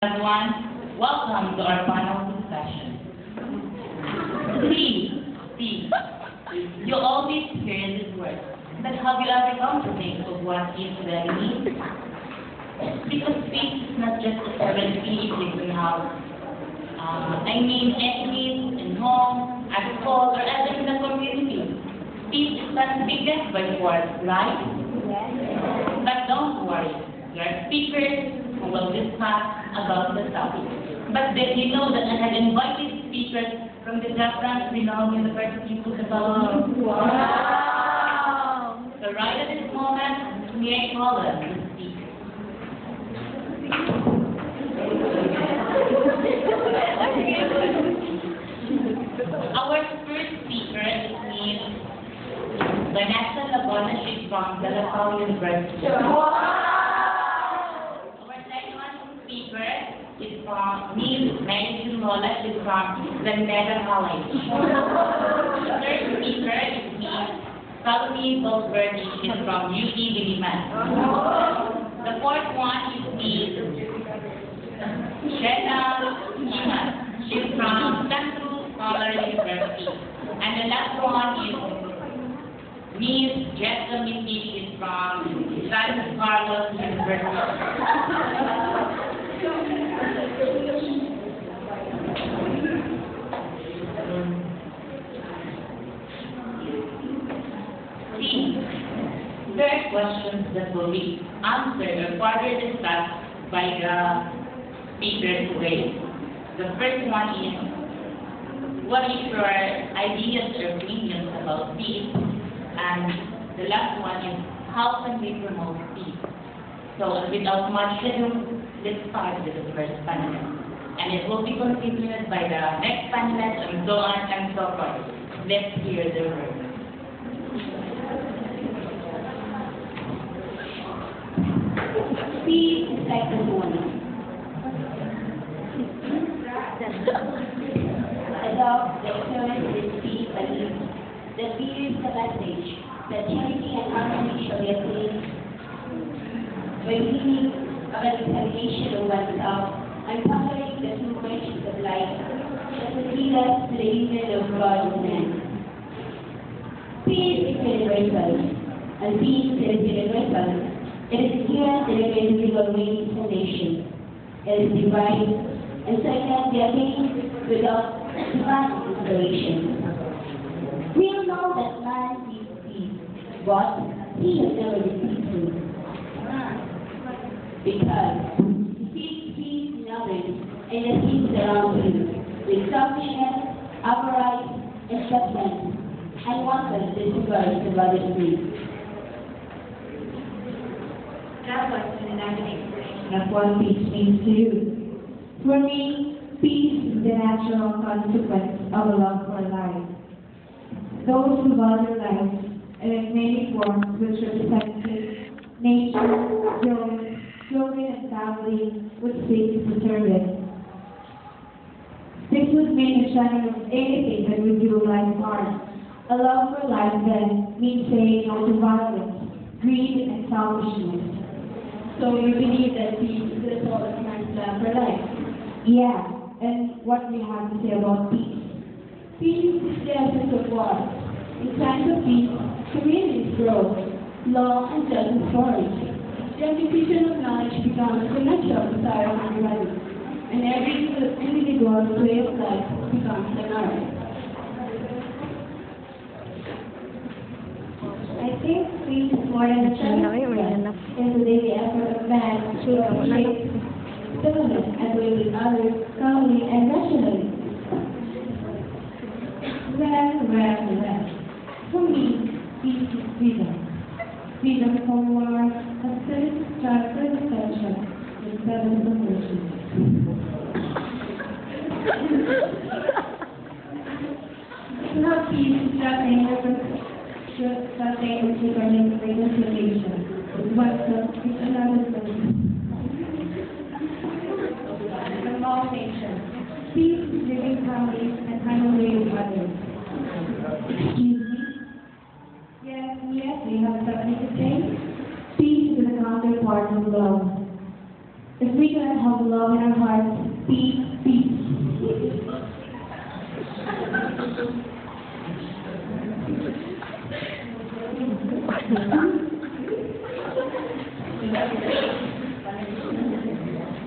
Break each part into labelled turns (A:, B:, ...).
A: Everyone, welcome to our panel discussion. Peace. You always hear this word, but have you ever come to think of what it really means? Because peace is not just a serenity in the house. Enemies in home, at school, or even in the community. Peace is not biggest by force, right? Yes. But don't worry, there are speakers who will discuss about the topic. But did you know that I had invited speakers from the Japan Renowned University to the Balloon? Wow! So right at this moment, may I call on the speaker. Our first speaker is Miss Vanessa Labona. She's from the Lasalle University. Speaker is from Miss Mary Lola. She's from the Meta College. The third speaker is Miss Salome Goldsberg. She's from UT Diliman. The fourth one is Miss Shena Iman. She's from Central Scholar University. And the last one is Miss Jessica Missy. She's from San Carlos University. There are questions that will be answered or further discussed by the speaker today. The first one is, what is your ideas or opinions about peace? And the last one is, how can we promote peace? So without much ado, let's start with the first panelist. And it will be continued by the next panelist and so on and so forth. Let's hear the word.
B: Peace is like the moon. Adopt the excellence is peace belief. The peace is the message that charity and harmony shall be attained by meaning of an examination of oneself and pondering the two virtues of life that will lead us to the union of God and man. Peace is universal, and peace is universal. It is inherent in every individual race and nation. It is divine, and so it can be attained without divine inspiration. We all know that man needs peace, but he has never been peaceful. Because he seeks peace in others and the things around him, with selfishness, avarice, acceptance, and wanton disregard of others' needs. That was an explanation of what peace means to you. For me, peace is the natural consequence of a love for life. Those who value life in its many forms, which represent nature, joy, children, and family, would seek to preserve it. This would mean a shining of anything that would do life harm. A love for life, then, means saying no to violence, greed, and selfishness. So you believe that peace is the soul of man's plan for life? Yeah, and what do you have to say about peace? Peace is the essence of war. In times of peace, communities grow, law and justice flourish. The acquisition of knowledge becomes the natural desire of everybody, and every individual's way of life becomes the norm. I think peace is more than a chance in the daily effort of man to appreciate stillness and live with others calmly and rationally. Well. For me, peace is freedom. Freedom from war, absence, strife, and attention, and seven positions. Not peace is something which is a reconciliation. It's another thing. The law nation. Peace is living calmly and harmony with others. Excuse me? Yes, we have something to say. Peace is the counterpart of love. If we cannot have love in our hearts, Peace, peace.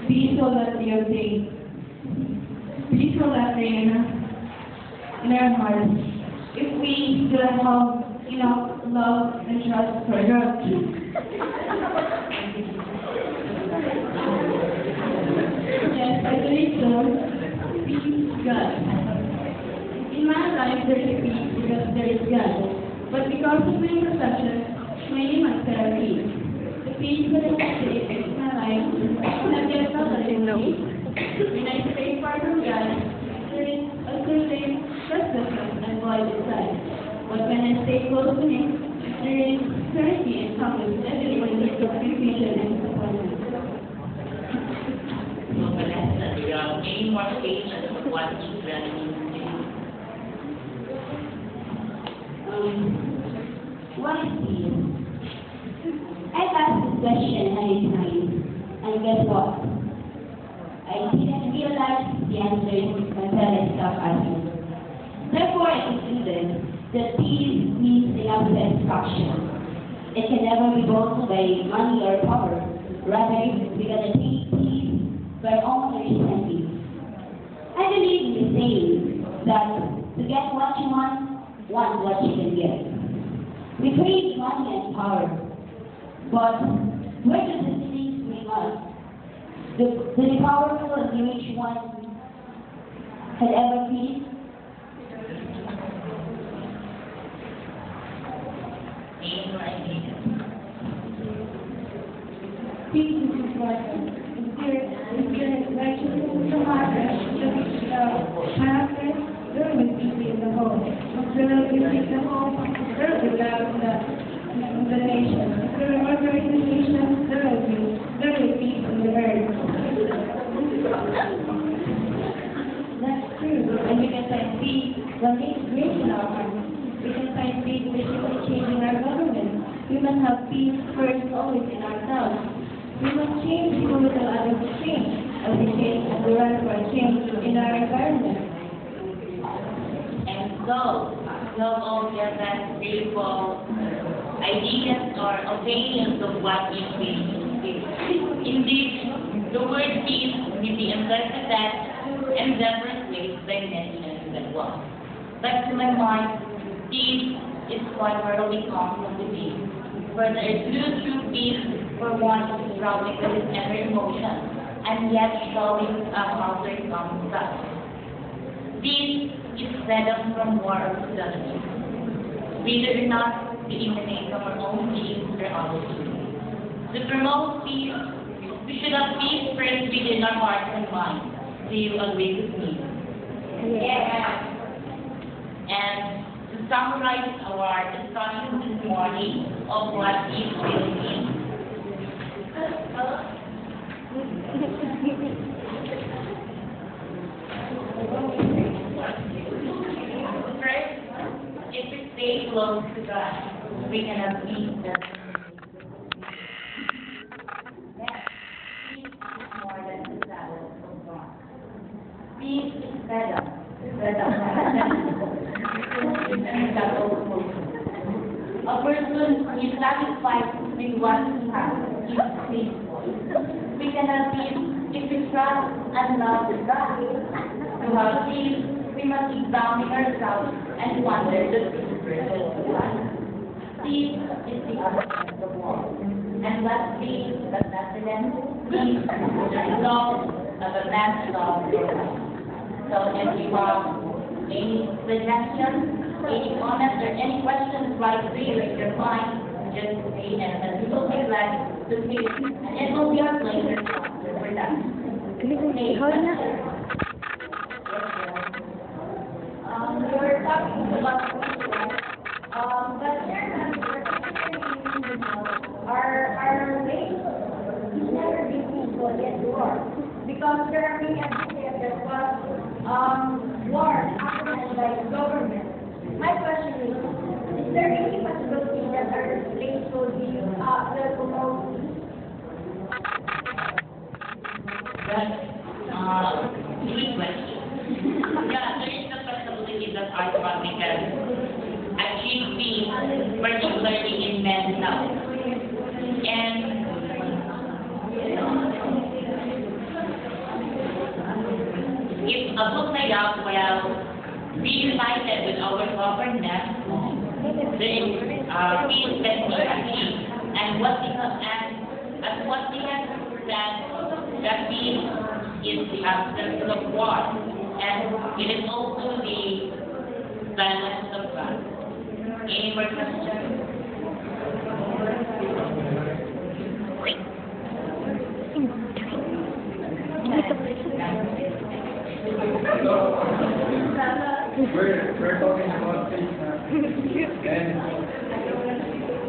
B: Peace will not be your day. Peace will not reign in our hearts if we still have enough love and trust for God. Yes, I believe so. Peace, God. In my life, there is peace because there is God. But because of my perception, many months there are peace. The peace that I take in my life, I get felt that in peace. When I stay far from God, there is a certain restlessness and void inside. But when I stay close to Him, there is certainty and confidence, even when there's confusion and disappointment.
A: So, Vanessa, do you have any more statements of what is really means to you?
B: What is peace? I've asked this question many times, and guess what? I didn't realize the answer until I stopped asking. Therefore, I concluded that peace means enough satisfaction. It can never be bought by money or power. Rather, we can attain peace by only understanding. I believe in the saying that to get what you want what you can get. We crave money and power, but where does these things bring us? The powerful and the rich one had ever peace? Peace is important. If you're righteous from heart, character, there will be peace in the home. If there will be peace in the home, there will be love in the nation. If there are order in the nation, there will be peace in the earth. That's true. And we can find peace when there is grace in our hearts. We can find peace when there is change in our government. We must have peace first always in ourselves. We must change so that others change, as we change and we run for change in our environment.
A: And so, love all your best stable ideas or opinions of what is peace. Indeed, the word peace may be interpreted in different ways by nations as well. But to my mind, peace is primarily comes from the peace. For there is true peace for one who is struggling with his every emotion and yet showing how to overcome such. Peace is freedom from war or hostility. We do not eliminate from our own needs or others. To promote peace, we should have peace first within our hearts and minds. Do you agree with me?
B: Yeah.
A: And to summarize our discussion this morning of what peace really means. First, if we stay close to God, we can have peace that peace is more than the shadow of God. Peace is better. A person who is satisfied with what he has is peaceful. We can have peace if we trust and love God. To have peace, we must examine ourselves and wonder the secret of God. Peace is the absence of war. And what peace but not the end? Peace is the result of a man's love for God. So if you have any suggestions, any comments, or any questions right there in your mind, just say them, and we will be glad to see it. And it will be our pleasure to answer for that. Okay,
B: We were talking about but our ways is never be peaceful against war. Because there are many ideas that was war happened by the government. My question is there any possibility that our place will be will promote peace?
A: Three questions. Yeah, there is the possibility that our family can achieve peace, particularly in men's health. And if a book like that will be united with our government, then peace can be achieved. And what we have said, that peace is the absence of war, and it is also the silence of God. Any more questions?
C: We're talking about peace now. And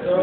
C: so,